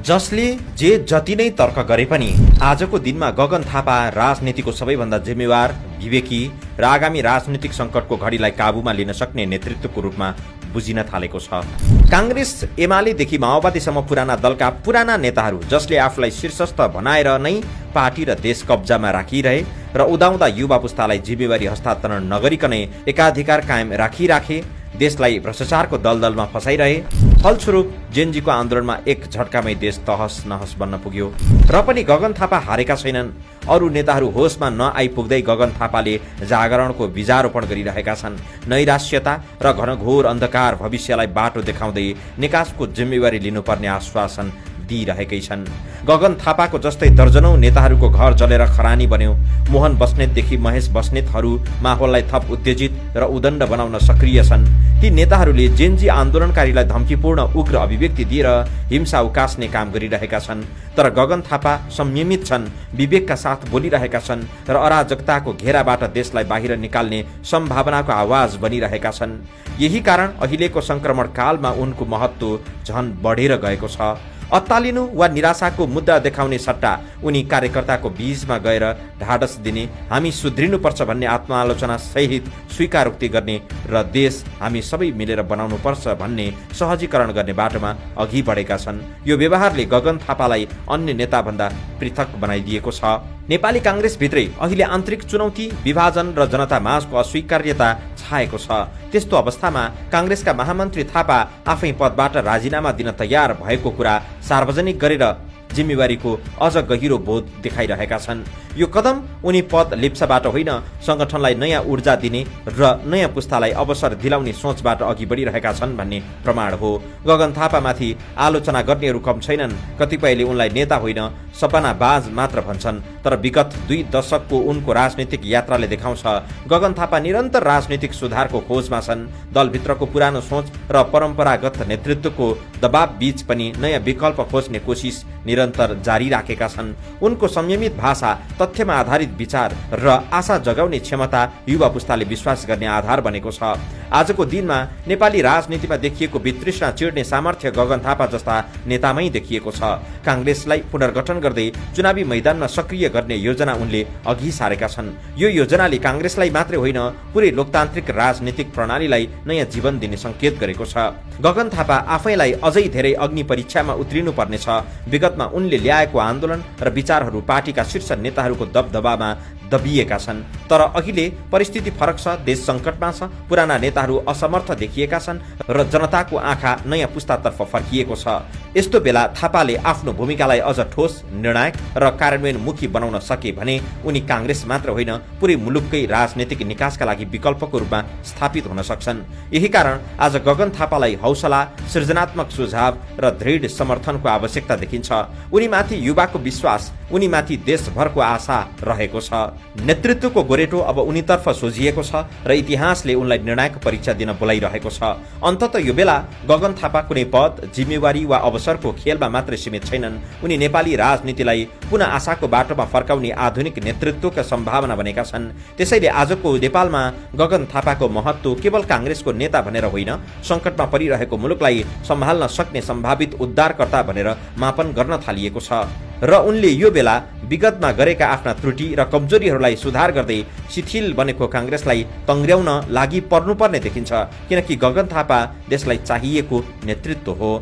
जसले जे जति नै तर्क गरे पनि आजको दिनमा गगन थापा राजनीतिको सबैभन्दा जिम्मेवार, विवेकी र आगामी राजनीतिक सङ्कटको घडीलाई काबुमा लिन सक्ने नेतृत्वको रूपमा बुझिन थालेको छ। कांग्रेस एमालेदेखि माओवादीसम्म पुराना दलका पुराना नेताहरू जसले आफूलाई शीर्षस्थ बनाएर नै पार्टी र देश कब्जामा राखिरहे र उदाउँदा युवा पुस्तालाई जिम्मेवारी हस्तान्तरण नगरिकनै एकाधिकार कायम राखिराखे, देशलाई भ्रष्टाचारको दलदलमा फसाइरहे। फलस्वरूप जेनजीको आन्दोलनमा एक झट्कामै देश तहस नहस बन्न पुग्यो। र पनि गगन थापा हारेका छैनन्। अरू नेताहरू होसमा नआइपुग्दै गगन थापाले जागरणको बीजारोपण गरिरहेका छन्। नैराश्यता र घनघोर अन्धकार भविष्यलाई बाटो देखाउँदै निकासको जिम्मेवारी लिनुपर्ने आश्वासन दिइरहेकै छन्। गगन थापाको जस्तै दर्जनौं नेताहरूको घर जलेर खरानी बन्यो। मोहन बस्नेतदेखि महेश बस्नेतहरू माहौललाई थप उत्तेजित र उदण्ड बनाउन सक्रिय छन्। ती नेताहरूले जेनजी आन्दोलनकारीलाई धम्कीपूर्ण उग्र अभिव्यक्ति दिएर हिंसा उकास्ने काम गरिरहेका छन्। तर गगन थापा संयमित छन्, विवेकका साथ बोलिरहेका छन् र अराजकताको घेराबाट देशलाई बाहिर निकाल्ने सम्भावनाको आवाज बनिरहेका छन्। यही कारण अहिलेको संक्रमण कालमा उनको महत्व झन बढेर गएको छ। अत्तालिनु वा निराशाको मुद्दा देखाउने सट्टा उनी कार्यकर्ताको बीचमा गएर ढाडस दिने, हामी सुध्रिनुपर्छ भन्ने आत्मालोचना सहित स्वीकारोक्ति गर्ने र देश हामी सबै मिलेर बनाउनुपर्छ भन्ने सहजीकरण गर्ने बाटोमा अघि बढेका छन्। यो व्यवहारले गगन थापालाई अन्य नेताभन्दा पृथक बनाइदिएको छ। नेपाली कांग्रेस भित्रै अहिले आन्तरिक चुनौती, विभाजन र जनता माझको अस्वीकार्यता छाएको छ। त्यस्तो अवस्थामा कांग्रेसका महामन्त्री थापा आफै पदबाट राजीनामा दिन तयार भएको कुरा सार्वजनिक गरेर जिम्मेवारीको अझ गहिरो बोध देखाइरहेका छन्। यो कदम उनी पद लिप्साबाट होइन, संगठनलाई नयाँ ऊर्जा दिने र नयाँ पुस्तालाई अवसर दिलाउने सोचबाट अघि बढिरहेका छन् भन्ने प्रमाण हो। गगन थापामाथि आलोचना गर्नेहरू कम छैनन्। कतिपयले उनलाई नेता होइन, सपनाबाज मात्र भन्छन्। तर विगत 2 दशकको उनको राजनीतिक यात्राले देखाउँछ गगन थापा निरन्तर राजनीतिक सुधारको खोजमा छन्। दलभित्रको पुरानो सोच र परम्परागत नेतृत्वको दबाव बीच पनि नयाँ विकल्प खोज्ने कोसिस निरन्तर जारी राखेका छन्। उनको संयमित भाषा, तथ्यमा आधारित विचार र आशा जगाउने क्षमता युवा पुस्ताले विश्वास गर्ने आधार बनेको छ। आजको दिनमा नेपाली राजनीतिमा देखिएको वितृष्णा चिर्ने सामर्थ्य गगन थापा जस्ता नेतामै देखिएको छ। कांग्रेसलाई पुनर्गठन गर्दै चुनावी मैदानमा सक्रिय गर्ने योजना उनले अघि सारेका छन्। यो योजनाले कांग्रेसलाई मात्रै होइन, पुरै लोकतान्त्रिक राजनीतिक प्रणालीलाई नयाँ जीवन दिने संकेत गरेको छ। गगन थापा आफैलाई अझै धेरै अग्नि परीक्षामा उत्रिनु पर्नेछ। विगतमा उनले ल्याएको आन्दोलन र विचारहरू पार्टीका शीर्ष नेताहरूको दबदबामा दबिएका छन्। तर अहिले परिस्थिति फरक छ, देश सङ्कटमा छ, पुराना नेताहरू असमर्थ देखिएका छन् र जनताको आँखा नयाँ पुस्तातर्फ फर्किएको छ। यस्तो बेला थापाले आफ्नो भूमिकालाई अझ ठोस, निर्णायक र कार्यान्वयनमुखी बनाउन सके भने उनी कांग्रेस मात्र होइन, पुरै मुलुककै राजनीतिक निकासका लागि विकल्पको रूपमा स्थापित हुन सक्छन्। यही कारण आज गगन थापालाई हौसला, सृजनात्मक सुझाव र दृढ समर्थनको आवश्यकता देखिन्छ। उनीमाथि युवाको विश्वास, उनीमाथि देशभरको आशा रहेको छ। नेतृत्वको गोरेटो अब उनीतर्फ सोझिएको छ र इतिहासले उनलाई निर्णायक परीक्षा दिन बोलाइरहेको छ। अन्ततः यो बेला गगन थापा कुनै पद, जिम्मेवारी वा अवसरको खेलमा मात्रै सीमित छैनन्। उनी नेपाली राजनीतिलाई पुनः आशाको बाटोमा फर्काउने आधुनिक नेतृत्वका सम्भावना बनेका छन्। त्यसैले आजको नेपालमा गगन थापाको महत्व केवल कांग्रेसको नेता भनेर होइन, सङ्कटमा परिरहेको मुलुकलाई सम्हाल्न सक्ने सम्भावित उद्धारकर्ता भनेर मापन गर्न थालिएको छ। र उनले यो बेला विगतमा गरेका आफ्ना त्रुटि र कमजोरीहरूलाई सुधार गर्दै शिथिल बनेको कांग्रेसलाई तङ्ग्र्याउन लागि पर्नुपर्ने देखिन्छ। किनकि गगन थापा देशलाई चाहिएको नेतृत्व हो।